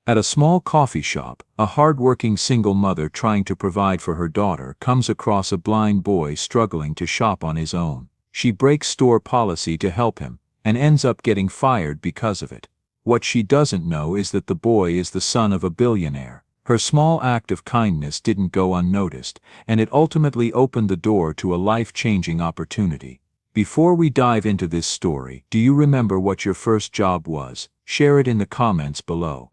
At a small coffee shop, a hard-working single mother trying to provide for her daughter comes across a blind boy struggling to shop on his own. She breaks store policy to help him, and ends up getting fired because of it. What she doesn't know is that the boy is the son of a billionaire. Her small act of kindness didn't go unnoticed, and it ultimately opened the door to a life-changing opportunity. Before we dive into this story, do you remember what your first job was? Share it in the comments below.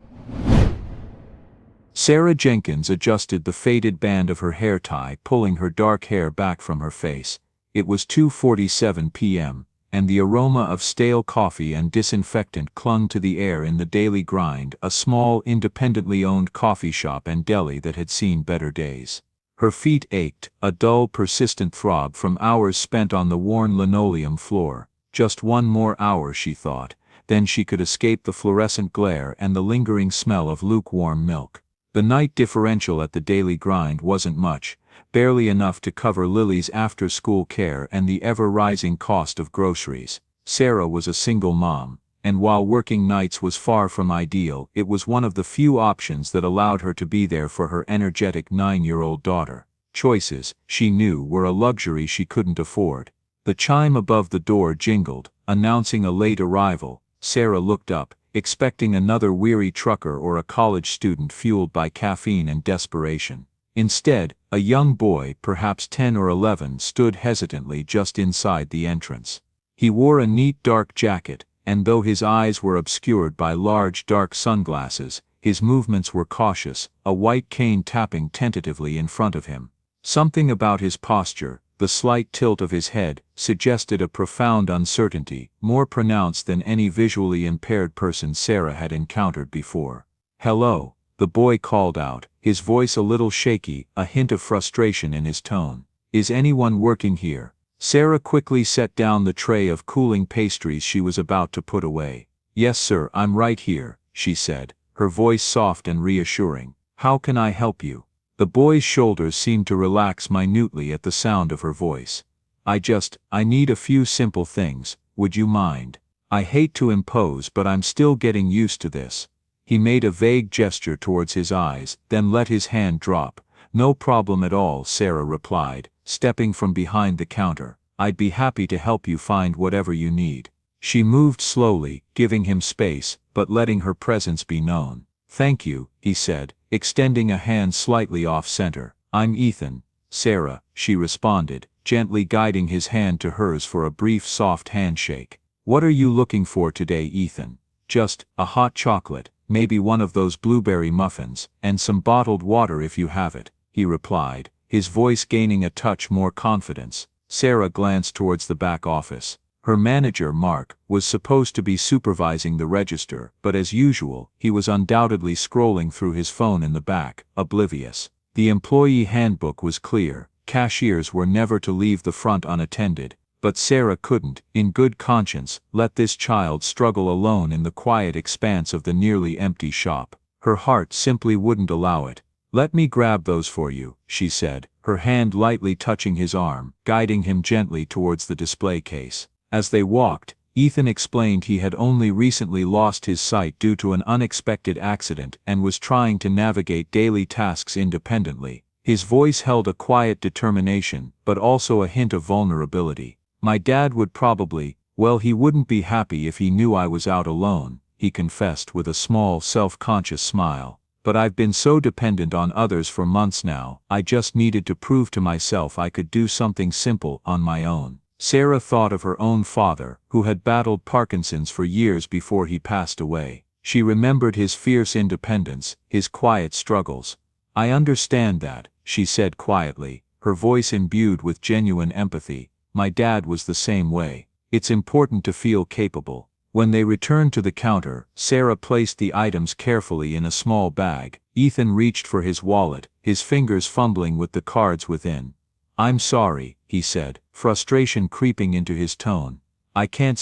Sarah Jenkins adjusted the faded band of her hair tie, pulling her dark hair back from her face. It was 2:47 p.m., and the aroma of stale coffee and disinfectant clung to the air in the Daily Grind, a small, independently owned coffee shop and deli that had seen better days. Her feet ached, a dull, persistent throb from hours spent on the worn linoleum floor. Just one more hour, she thought, then she could escape the fluorescent glare and the lingering smell of lukewarm milk. The night differential at the Daily Grind wasn't much, barely enough to cover Lily's after-school care and the ever-rising cost of groceries. Sarah was a single mom, and while working nights was far from ideal, it was one of the few options that allowed her to be there for her energetic 9-year-old daughter. Choices, she knew, were a luxury she couldn't afford. The chime above the door jingled, announcing a late arrival. Sarah looked up, expecting another weary trucker or a college student fueled by caffeine and desperation. Instead, a young boy, perhaps 10 or 11, stood hesitantly just inside the entrance. He wore a neat dark jacket, and though his eyes were obscured by large dark sunglasses, his movements were cautious, a white cane tapping tentatively in front of him. Something about his posture, the slight tilt of his head, suggested a profound uncertainty, more pronounced than any visually impaired person Sarah had encountered before. "Hello," the boy called out, his voice a little shaky, a hint of frustration in his tone. "Is anyone working here?" Sarah quickly set down the tray of cooling pastries she was about to put away. "Yes sir, I'm right here," she said, her voice soft and reassuring. "How can I help you?" The boy's shoulders seemed to relax minutely at the sound of her voice. I need a few simple things, would you mind? I hate to impose, but I'm still getting used to this." He made a vague gesture towards his eyes, then let his hand drop. "No problem at all," Sarah replied, stepping from behind the counter. "I'd be happy to help you find whatever you need." She moved slowly, giving him space, but letting her presence be known. "Thank you," he said, extending a hand slightly off-center. "I'm Ethan." "Sarah," she responded, gently guiding his hand to hers for a brief soft handshake. "What are you looking for today, Ethan?" "Just a hot chocolate, maybe one of those blueberry muffins, and some bottled water if you have it," he replied, his voice gaining a touch more confidence. Sarah glanced towards the back office. Her manager, Mark, was supposed to be supervising the register, but as usual, he was undoubtedly scrolling through his phone in the back, oblivious. The employee handbook was clear: cashiers were never to leave the front unattended, but Sarah couldn't, in good conscience, let this child struggle alone in the quiet expanse of the nearly empty shop. Her heart simply wouldn't allow it. "Let me grab those for you," she said, her hand lightly touching his arm, guiding him gently towards the display case. As they walked, Ethan explained he had only recently lost his sight due to an unexpected accident and was trying to navigate daily tasks independently. His voice held a quiet determination, but also a hint of vulnerability. "My dad would probably, well, he wouldn't be happy if he knew I was out alone," he confessed with a small, self-conscious smile. "But I've been so dependent on others for months now, I just needed to prove to myself I could do something simple on my own." Sarah thought of her own father, who had battled Parkinson's for years before he passed away. She remembered his fierce independence, his quiet struggles. "I understand that," she said quietly, her voice imbued with genuine empathy. "My dad was the same way. It's important to feel capable." When they returned to the counter, Sarah placed the items carefully in a small bag. Ethan reached for his wallet, his fingers fumbling with the cards within. "I'm sorry," he said, frustration creeping into his tone. I can't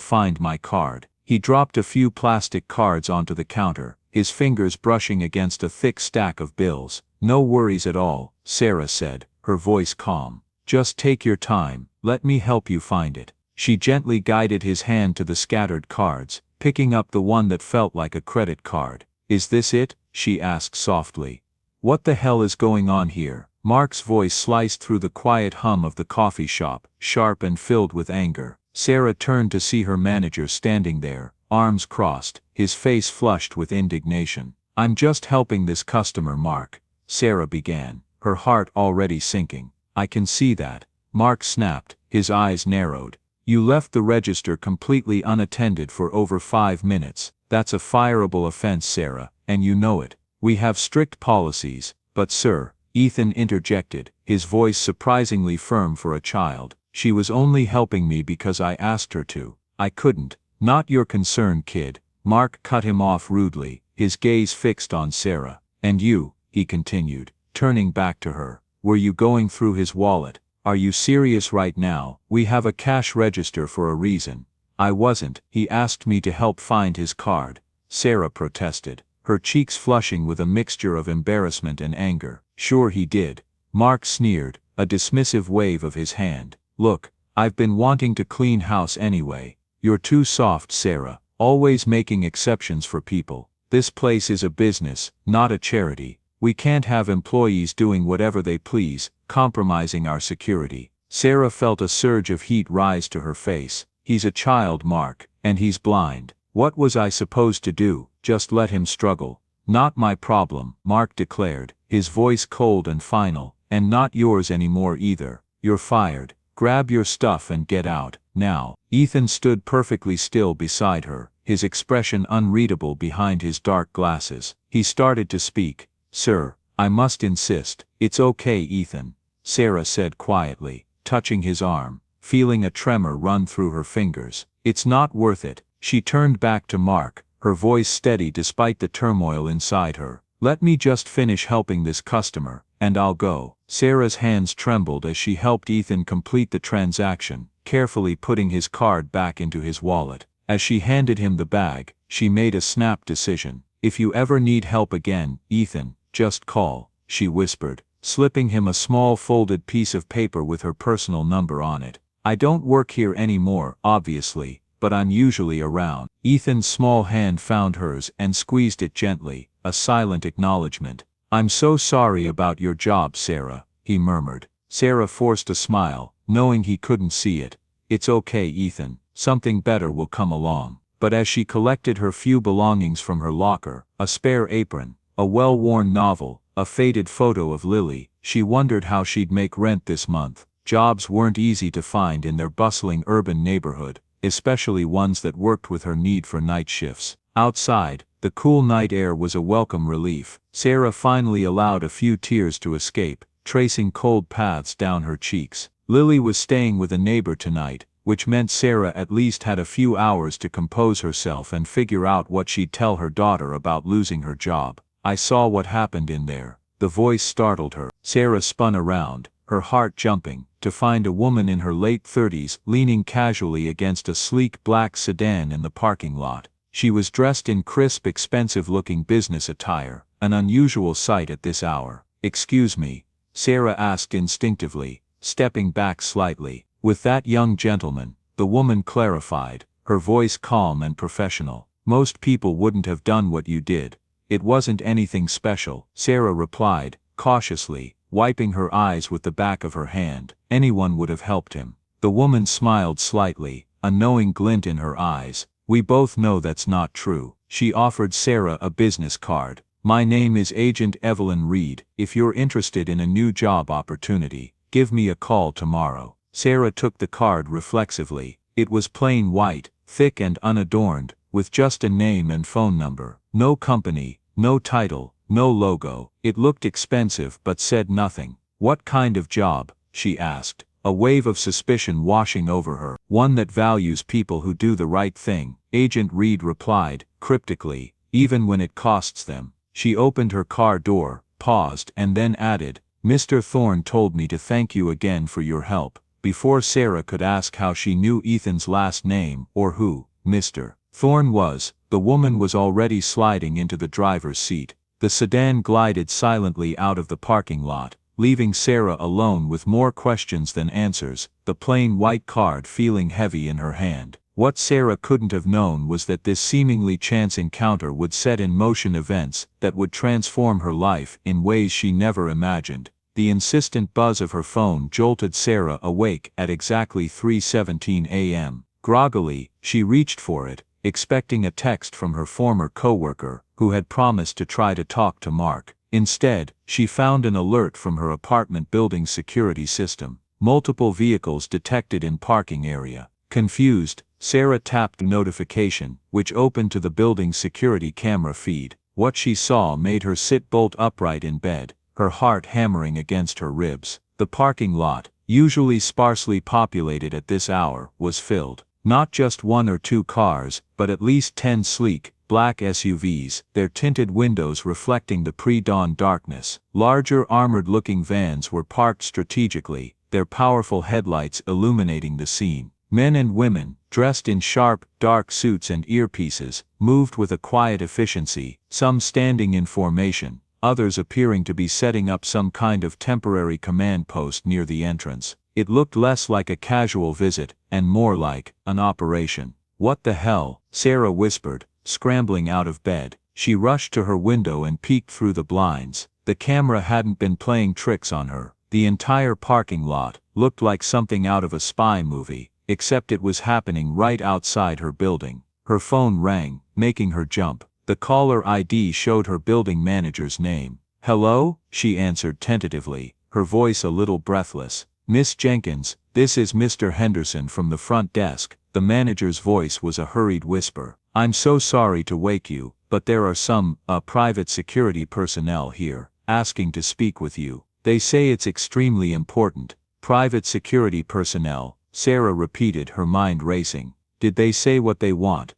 find my card." He dropped a few plastic cards onto the counter, his fingers brushing against a thick stack of bills. "No worries at all," Sarah said, her voice calm. "Just take your time, let me help you find it." She gently guided his hand to the scattered cards, picking up the one that felt like a credit card. "Is this it?" she asked softly. "What the hell is going on here?" Mark's voice sliced through the quiet hum of the coffee shop, sharp and filled with anger. Sarah turned to see her manager standing there, arms crossed, his face flushed with indignation. "I'm just helping this customer, Mark," Sarah began, her heart already sinking. "I can see that," Mark snapped, his eyes narrowed. "You left the register completely unattended for over 5 minutes. That's a fireable offense, Sarah, and you know it. We have strict policies." "But sir," Ethan interjected, his voice surprisingly firm for a child, "she was only helping me because I asked her to. I couldn't." "Not your concern, kid," Mark cut him off rudely, his gaze fixed on Sarah. "And you," he continued, turning back to her, "were you going through his wallet? Are you serious right now? We have a cash register for a reason." "I wasn't. He asked me to help find his card," Sarah protested, her cheeks flushing with a mixture of embarrassment and anger. "Sure he did," Mark sneered, a dismissive wave of his hand. "Look, I've been wanting to clean house anyway." "You're too soft, Sarah, always making exceptions for people. This place is a business, not a charity. We can't have employees doing whatever they please, compromising our security." Sarah felt a surge of heat rise to her face. "He's a child, Mark, and he's blind. What was I supposed to do? Just let him struggle?" "Not my problem," Mark declared, his voice cold and final, "and not yours anymore either. You're fired. Grab your stuff and get out, now." Ethan stood perfectly still beside her, his expression unreadable behind his dark glasses. He started to speak. "Sir, I must insist." "It's okay, Ethan," Sarah said quietly, touching his arm, feeling a tremor run through her fingers. "It's not worth it." She turned back to Mark, her voice steady despite the turmoil inside her. "Let me just finish helping this customer, and I'll go." Sarah's hands trembled as she helped Ethan complete the transaction, carefully putting his card back into his wallet. As she handed him the bag, she made a snap decision. "If you ever need help again, Ethan, just call," she whispered, slipping him a small folded piece of paper with her personal number on it. "I don't work here anymore, obviously, but I'm usually around." Ethan's small hand found hers and squeezed it gently, a silent acknowledgement. "I'm so sorry about your job, Sarah," he murmured. Sarah forced a smile, knowing he couldn't see it. "It's okay, Ethan, something better will come along." But as she collected her few belongings from her locker, a spare apron, a well-worn novel, a faded photo of Lily, she wondered how she'd make rent this month. Jobs weren't easy to find in their bustling urban neighborhood, especially ones that worked with her need for night shifts. Outside, the cool night air was a welcome relief. Sarah finally allowed a few tears to escape, tracing cold paths down her cheeks. Lily was staying with a neighbor tonight, which meant Sarah at least had a few hours to compose herself and figure out what she'd tell her daughter about losing her job. "I saw what happened in there." The voice startled her. Sarah spun around, her heart jumping, to find a woman in her late 30s leaning casually against a sleek black sedan in the parking lot. She was dressed in crisp, expensive-looking business attire, an unusual sight at this hour. "Excuse me," Sarah asked instinctively, stepping back slightly. "With that young gentleman," the woman clarified, her voice calm and professional. "Most people wouldn't have done what you did." "It wasn't anything special," Sarah replied, cautiously, wiping her eyes with the back of her hand. "Anyone would have helped him." The woman smiled slightly, a knowing glint in her eyes. "We both know that's not true." She offered Sarah a business card. "My name is Agent Evelyn Reed. If you're interested in a new job opportunity, give me a call tomorrow." Sarah took the card reflexively. It was plain white, thick and unadorned, with just a name and phone number. No company, no title, no logo. It looked expensive but said nothing. "What kind of job?" she asked, a wave of suspicion washing over her. "One that values people who do the right thing," Agent Reed replied, cryptically, "even when it costs them." She opened her car door, paused and then added, "Mr. Thorne told me to thank you again for your help." Before Sarah could ask how she knew Ethan's last name or who Mr. Thorne was, the woman was already sliding into the driver's seat. The sedan glided silently out of the parking lot, leaving Sarah alone with more questions than answers, the plain white card feeling heavy in her hand. What Sarah couldn't have known was that this seemingly chance encounter would set in motion events that would transform her life in ways she never imagined. The insistent buzz of her phone jolted Sarah awake at exactly 3:17 a.m. Groggily, she reached for it, expecting a text from her former coworker, who had promised to try to talk to Mark. Instead, she found an alert from her apartment building's security system. Multiple vehicles detected in parking area. Confused, Sarah tapped the notification, which opened to the building's security camera feed. What she saw made her sit bolt upright in bed, her heart hammering against her ribs. The parking lot, usually sparsely populated at this hour, was filled. Not just one or two cars, but at least 10 sleek, black SUVs, their tinted windows reflecting the pre-dawn darkness. Larger armored-looking vans were parked strategically, their powerful headlights illuminating the scene. Men and women, dressed in sharp, dark suits and earpieces, moved with a quiet efficiency, some standing in formation, others appearing to be setting up some kind of temporary command post near the entrance. It looked less like a casual visit, and more like an operation. "What the hell?" Sarah whispered, scrambling out of bed. She rushed to her window and peeked through the blinds. The camera hadn't been playing tricks on her. The entire parking lot looked like something out of a spy movie, except it was happening right outside her building. Her phone rang, making her jump. The caller ID showed her building manager's name. "Hello?" she answered tentatively, her voice a little breathless. "Miss Jenkins, this is Mr. Henderson from the front desk." The manager's voice was a hurried whisper. "I'm so sorry to wake you, but there are some, private security personnel here, asking to speak with you. They say it's extremely important." "Private security personnel," Sarah repeated, her mind racing. "Did they say what they want?"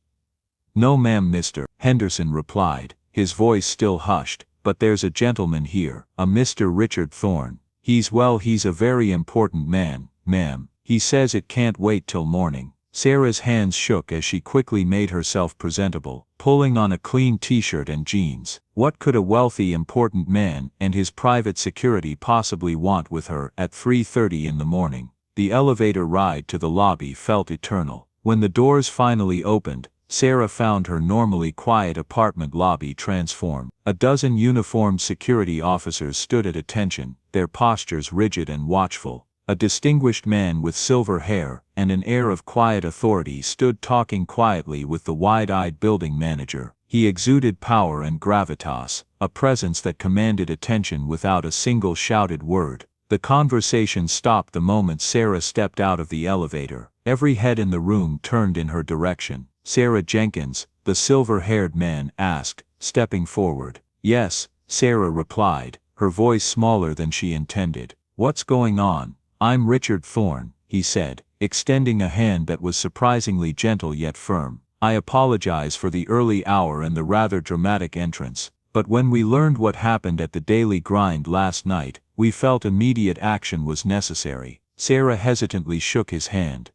"No ma'am, Mr. Henderson replied, his voice still hushed, "but there's a gentleman here, a Mr. Richard Thorne. He's a very important man, ma'am. He says it can't wait till morning." Sarah's hands shook as she quickly made herself presentable, pulling on a clean t-shirt and jeans. What could a wealthy, important man and his private security possibly want with her at 3:30 in the morning? The elevator ride to the lobby felt eternal. When the doors finally opened, Sarah found her normally quiet apartment lobby transformed. A dozen uniformed security officers stood at attention, their postures rigid and watchful. A distinguished man with silver hair and an air of quiet authority stood talking quietly with the wide-eyed building manager. He exuded power and gravitas, a presence that commanded attention without a single shouted word. The conversation stopped the moment Sarah stepped out of the elevator. Every head in the room turned in her direction. "Sarah Jenkins?" the silver-haired man asked, stepping forward. "Yes," Sarah replied, her voice smaller than she intended. "What's going on?" "I'm Richard Thorne," he said, extending a hand that was surprisingly gentle yet firm. "I apologize for the early hour and the rather dramatic entrance, but when we learned what happened at the Daily Grind last night, we felt immediate action was necessary." Sarah hesitantly shook his hand.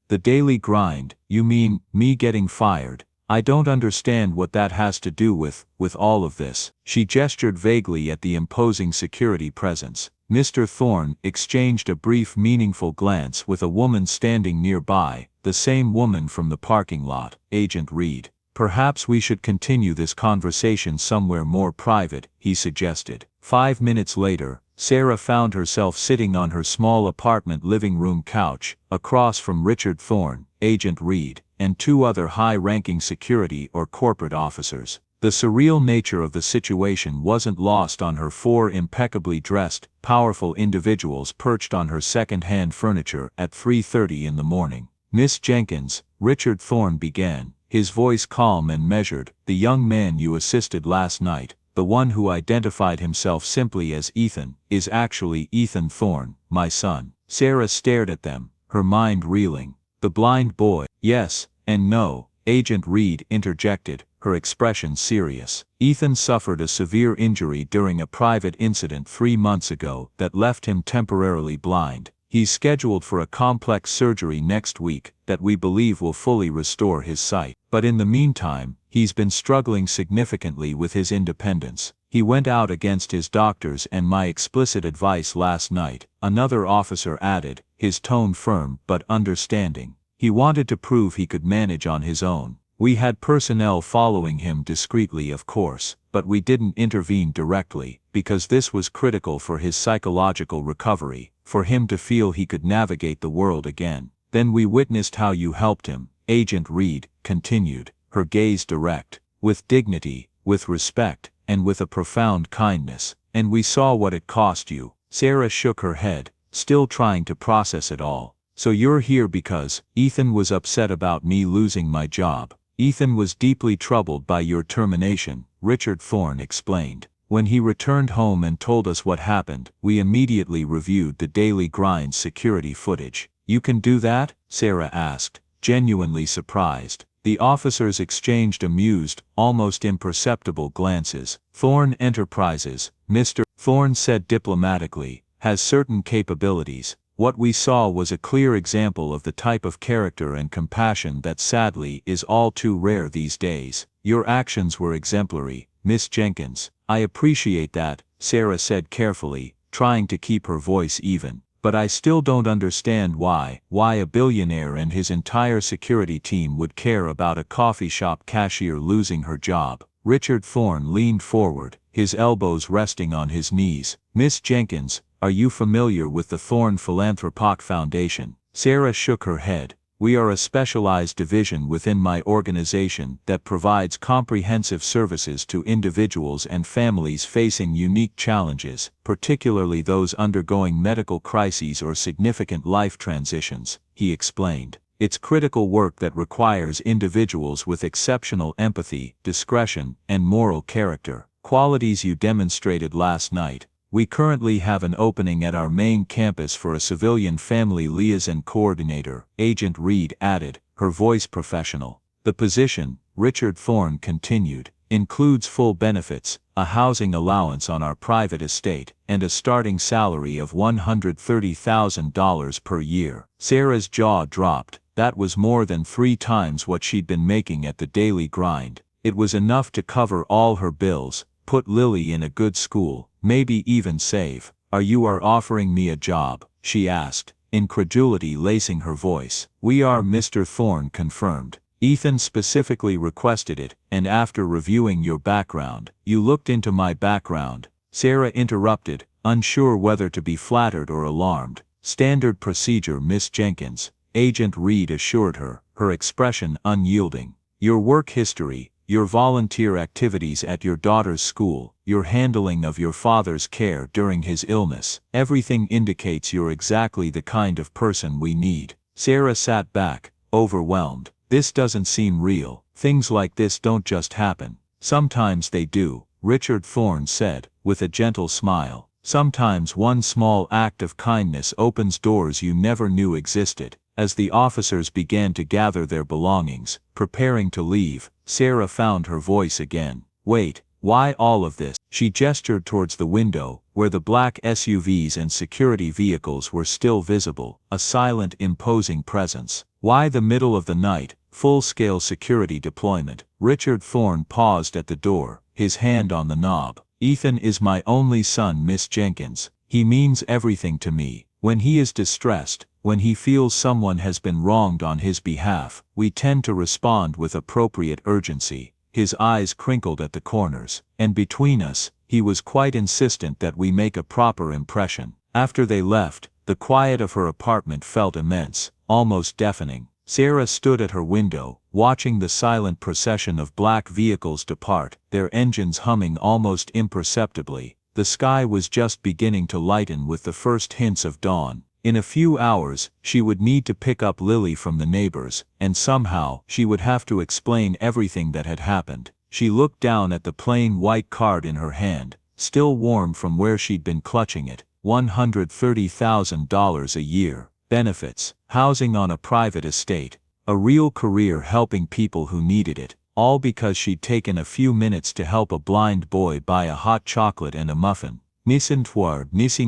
"The Daily Grind? You mean, me getting fired? I don't understand what that has to do with all of this." She gestured vaguely at the imposing security presence. Mr. Thorne exchanged a brief meaningful glance with a woman standing nearby, the same woman from the parking lot, Agent Reed. "Perhaps we should continue this conversation somewhere more private," he suggested. 5 minutes later, Sarah found herself sitting on her small apartment living room couch, across from Richard Thorne, Agent Reed, and 2 other high-ranking security or corporate officers. The surreal nature of the situation wasn't lost on her 4 impeccably dressed, powerful individuals perched on her second-hand furniture at 3:30 in the morning. "Miss Jenkins," Richard Thorne began, his voice calm and measured, "the young man you assisted last night, the one who identified himself simply as Ethan, is actually Ethan Thorne, my son." Sarah stared at them, her mind reeling. "The blind boy?" "Yes, and no," Agent Reed interjected, her expression serious. "Ethan suffered a severe injury during a private incident 3 months ago that left him temporarily blind. He's scheduled for a complex surgery next week that we believe will fully restore his sight. But in the meantime, he's been struggling significantly with his independence. He went out against his doctors and my explicit advice last night," another officer added, his tone firm but understanding. He wanted to prove he could manage on his own. We had personnel following him discreetly, of course, but we didn't intervene directly, because this was critical for his psychological recovery, for him to feel he could navigate the world again. Then we witnessed how you helped him, Agent Reed continued, her gaze direct, with dignity, with respect, and with a profound kindness. And we saw what it cost you. Sarah shook her head, still trying to process it all. So you're here because Ethan was upset about me losing my job. Ethan was deeply troubled by your termination, Richard Thorne explained. When he returned home and told us what happened, we immediately reviewed the Daily Grind's security footage. You can do that? Sarah asked, genuinely surprised. The officers exchanged amused, almost imperceptible glances. Thorne Enterprises, Mr. Thorne said diplomatically, has certain capabilities. What we saw was a clear example of the type of character and compassion that sadly is all too rare these days. Your actions were exemplary, Miss Jenkins. I appreciate that, Sarah said carefully, trying to keep her voice even. But I still don't understand why a billionaire and his entire security team would care about a coffee shop cashier losing her job. Richard Thorne leaned forward, his elbows resting on his knees. Miss Jenkins, are you familiar with the Thorne Philanthropic Foundation? Sarah shook her head. We are a specialized division within my organization that provides comprehensive services to individuals and families facing unique challenges, particularly those undergoing medical crises or significant life transitions, he explained. It's critical work that requires individuals with exceptional empathy, discretion, and moral character, qualities you demonstrated last night. We currently have an opening at our main campus for a civilian family liaison coordinator, Agent Reed added, her voice professional. The position, Richard Thorne continued, includes full benefits, a housing allowance on our private estate, and a starting salary of $130,000 per year. Sarah's jaw dropped. That was more than 3 times what she'd been making at the Daily Grind. It was enough to cover all her bills, put Lily in a good school, maybe even save. Are you offering me a job? She asked, incredulity lacing her voice. We are, Mr. Thorne confirmed. Ethan specifically requested it, and after reviewing your background, you looked into my background. Sarah interrupted, unsure whether to be flattered or alarmed. Standard procedure, Miss Jenkins, Agent Reed assured her, her expression unyielding. Your work history, your volunteer activities at your daughter's school, your handling of your father's care during his illness, everything indicates you're exactly the kind of person we need. Sarah sat back, overwhelmed. This doesn't seem real. Things like this don't just happen. Sometimes they do, Richard Thorne said, with a gentle smile. Sometimes one small act of kindness opens doors you never knew existed. As the officers began to gather their belongings, preparing to leave, Sarah found her voice again. Wait, why all of this? She gestured towards the window, where the black SUVs and security vehicles were still visible, a silent, imposing presence. Why the middle of the night, full-scale security deployment? Richard Thorne paused at the door, his hand on the knob. Ethan is my only son, Miss Jenkins. He means everything to me. When he is distressed, when he feels someone has been wronged on his behalf, we tend to respond with appropriate urgency. His eyes crinkled at the corners, and between us, he was quite insistent that we make a proper impression. After they left, the quiet of her apartment felt immense, almost deafening. Sarah stood at her window, watching the silent procession of black vehicles depart, their engines humming almost imperceptibly. The sky was just beginning to lighten with the first hints of dawn. In a few hours, she would need to pick up Lily from the neighbors, and somehow, she would have to explain everything that had happened. She looked down at the plain white card in her hand, still warm from where she'd been clutching it. $130,000 a year, benefits, housing on a private estate, a real career helping people who needed it, all because she'd taken a few minutes to help a blind boy buy a hot chocolate and a muffin. Missing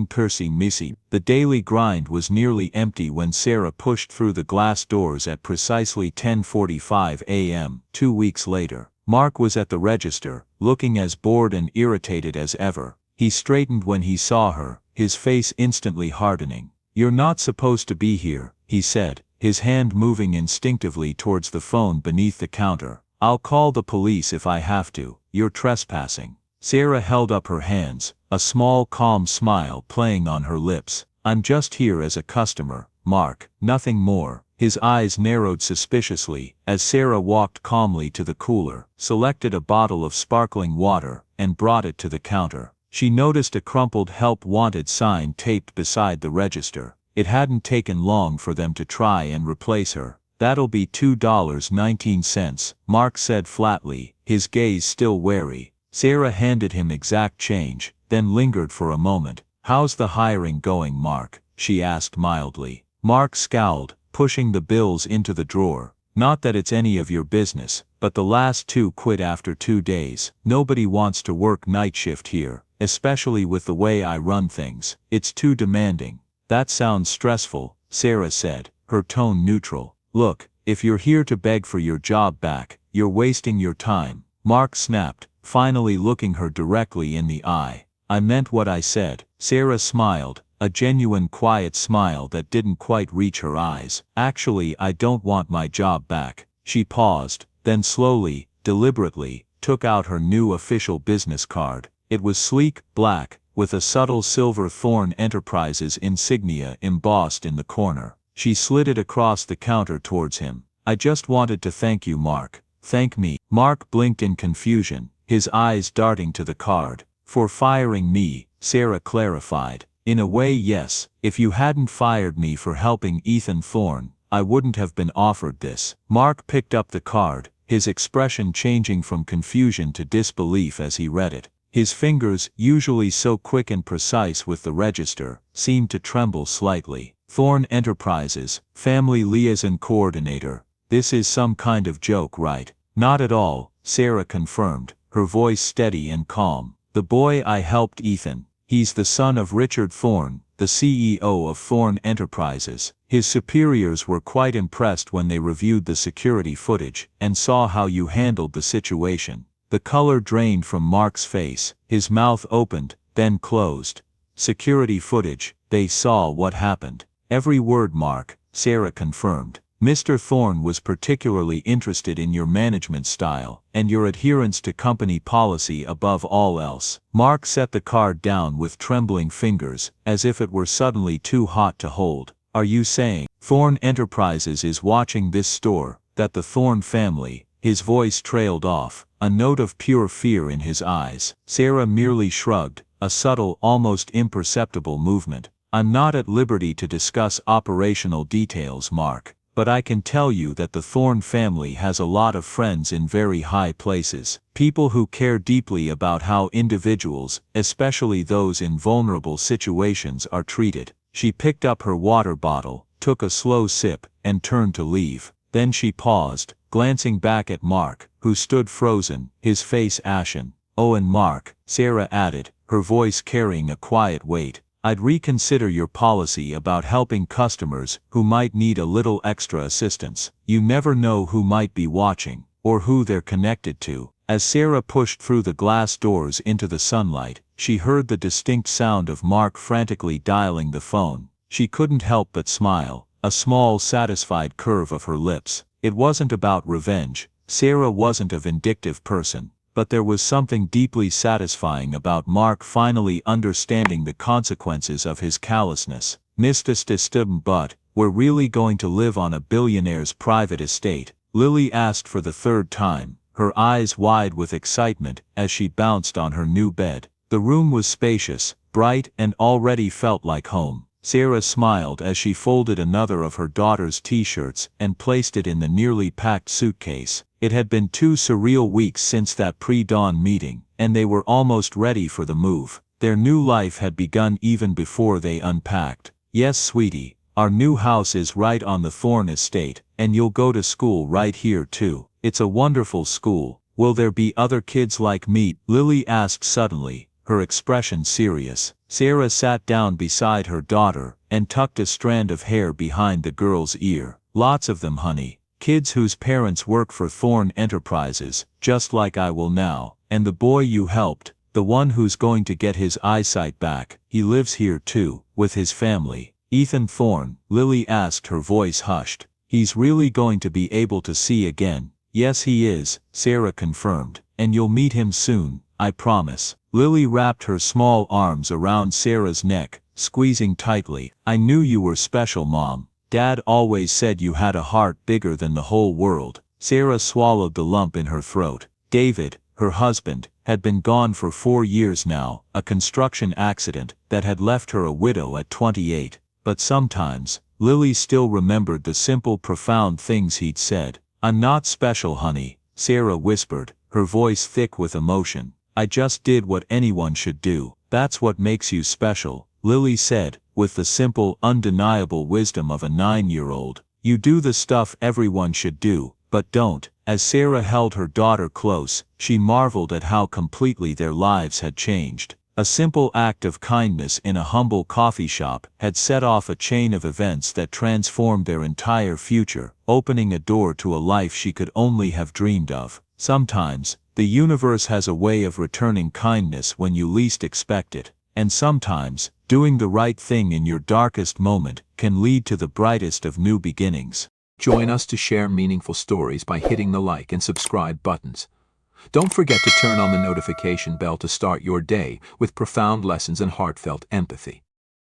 Percy Missy. The Daily Grind was nearly empty when Sarah pushed through the glass doors at precisely 10:45 a.m. 2 weeks later. Mark was at the register, looking as bored and irritated as ever. He straightened when he saw her, his face instantly hardening. You're not supposed to be here, he said, his hand moving instinctively towards the phone beneath the counter. "I'll call the police if I have to. You're trespassing." Sarah held up her hands, a small calm smile playing on her lips. "I'm just here as a customer, Mark, nothing more." His eyes narrowed suspiciously as Sarah walked calmly to the cooler, selected a bottle of sparkling water, and brought it to the counter. She noticed a crumpled "Help Wanted" sign taped beside the register. It hadn't taken long for them to try and replace her. "That'll be $2.19, Mark said flatly, his gaze still wary. Sarah handed him exact change, then lingered for a moment. "How's the hiring going, Mark?" she asked mildly. Mark scowled, pushing the bills into the drawer. "Not that it's any of your business, but the last 2 quit after 2 days. Nobody wants to work night shift here, especially with the way I run things. It's too demanding." "That sounds stressful," Sarah said, her tone neutral. "Look, if you're here to beg for your job back, you're wasting your time," Mark snapped, finally looking her directly in the eye. "I meant what I said." Sarah smiled, a genuine quiet smile that didn't quite reach her eyes. "Actually, I don't want my job back." She paused, then slowly, deliberately, took out her new official business card. It was sleek, black, with a subtle silver Thorn Enterprises insignia embossed in the corner. She slid it across the counter towards him. "I just wanted to thank you, Mark." "Thank me?" Mark blinked in confusion, his eyes darting to the card. "For firing me," Sarah clarified. "In a way, yes. If you hadn't fired me for helping Ethan Thorne, I wouldn't have been offered this." Mark picked up the card, his expression changing from confusion to disbelief as he read it. His fingers, usually so quick and precise with the register, seemed to tremble slightly. "Thorne Enterprises, Family Liaison Coordinator. This is some kind of joke, right?" "Not at all," Sarah confirmed, her voice steady and calm. "The boy I helped, Ethan. He's the son of Richard Thorne, the CEO of Thorne Enterprises." His superiors were quite impressed when they reviewed the security footage and saw how you handled the situation. The color drained from Mark's face, his mouth opened, then closed. "Security footage, they saw what happened." "Every word, Mark," Sarah confirmed. "Mr. Thorne was particularly interested in your management style, and your adherence to company policy above all else." Mark set the card down with trembling fingers, as if it were suddenly too hot to hold. "Are you saying Thorne Enterprises is watching this store, that the Thorne family?" His voice trailed off, a note of pure fear in his eyes. Sarah merely shrugged, a subtle, almost imperceptible movement. "I'm not at liberty to discuss operational details, Mark. But I can tell you that the Thorne family has a lot of friends in very high places, people who care deeply about how individuals, especially those in vulnerable situations, are treated." She picked up her water bottle, took a slow sip, and turned to leave. Then she paused, glancing back at Mark, who stood frozen, his face ashen. "Oh, and Mark," Sarah added, her voice carrying a quiet weight, "I'd reconsider your policy about helping customers who might need a little extra assistance. You never know who might be watching, or who they're connected to." As Sarah pushed through the glass doors into the sunlight, she heard the distinct sound of Mark frantically dialing the phone. She couldn't help but smile, a small satisfied curve of her lips. It wasn't about revenge. Sarah wasn't a vindictive person. But there was something deeply satisfying about Mark finally understanding the consequences of his callousness. "Mr. But, we're really going to live on a billionaire's private estate?" Lily asked for the 3rd time, her eyes wide with excitement as she bounced on her new bed. The room was spacious, bright, and already felt like home. Sarah smiled as she folded another of her daughter's t-shirts and placed it in the nearly packed suitcase. It had been 2 surreal weeks since that pre-dawn meeting, and they were almost ready for the move. Their new life had begun even before they unpacked. "Yes, sweetie, our new house is right on the Thorne estate, and you'll go to school right here too. It's a wonderful school." "Will there be other kids like me?" Lily asked suddenly, her expression serious. Sarah sat down beside her daughter and tucked a strand of hair behind the girl's ear. "Lots of them, honey. Kids whose parents work for Thorne Enterprises, just like I will now. And the boy you helped, the one who's going to get his eyesight back, he lives here too, with his family." "Ethan Thorne?" Lily asked, her voice hushed. He's really going to be able to see again. Yes, he is, Sarah confirmed. And you'll meet him soon, I promise. Lily wrapped her small arms around Sarah's neck, squeezing tightly. I knew you were special, Mom. Dad always said you had a heart bigger than the whole world. Sarah swallowed the lump in her throat. David, her husband, had been gone for 4 years now, a construction accident that had left her a widow at 28. But sometimes, Lily still remembered the simple, profound things he'd said. I'm not special, honey, Sarah whispered, her voice thick with emotion. I just did what anyone should do. That's what makes you special, Lily said, with the simple, undeniable wisdom of a 9-year-old. You do the stuff everyone should do, but don't. As Sarah held her daughter close, she marveled at how completely their lives had changed. A simple act of kindness in a humble coffee shop had set off a chain of events that transformed their entire future, opening a door to a life she could only have dreamed of. Sometimes, the universe has a way of returning kindness when you least expect it, and sometimes, doing the right thing in your darkest moment can lead to the brightest of new beginnings. Join us to share meaningful stories by hitting the like and subscribe buttons. Don't forget to turn on the notification bell to start your day with profound lessons and heartfelt empathy.